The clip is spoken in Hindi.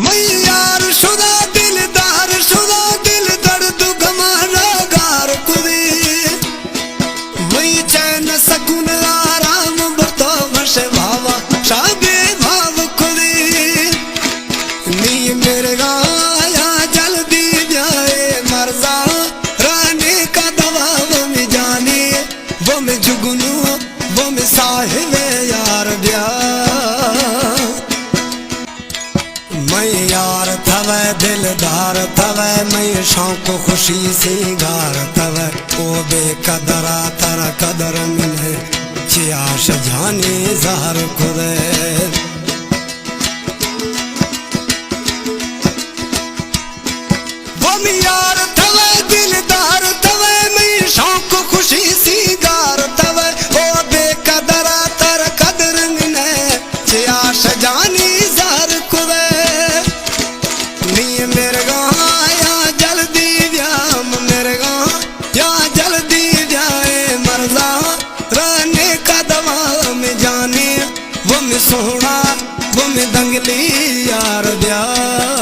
मैं यार शुदा दिलदार शुदा दिल दर्द गमाना गार कुदी मैं चैन सकून आराम बतो वशे भावा शाबे भाव कुदी नी मेरे गाया जल्दी जाए मरजा रानी का दवा वो में जाने वो में जुगनू वो में साहिब यार ब्याह मैं यार थवे दिलदार थवे मैं शौक खुशी सिंगार थवे ओ बेकदरा तारा कदर मिले चियाश जाने जार खुदे वो मैं यार थवे दिलदार थवे मैं शौक खुशी सिंगार थवे ओ बेकदरा तारा कदर मिले चियाश जाने जार खुदे मेरे गाया जल्दी व्याम मेरे गाया जल्दी जाए मरजा रहने का दवा में जाने वो में सोना वो में दंगली यार ब्याह।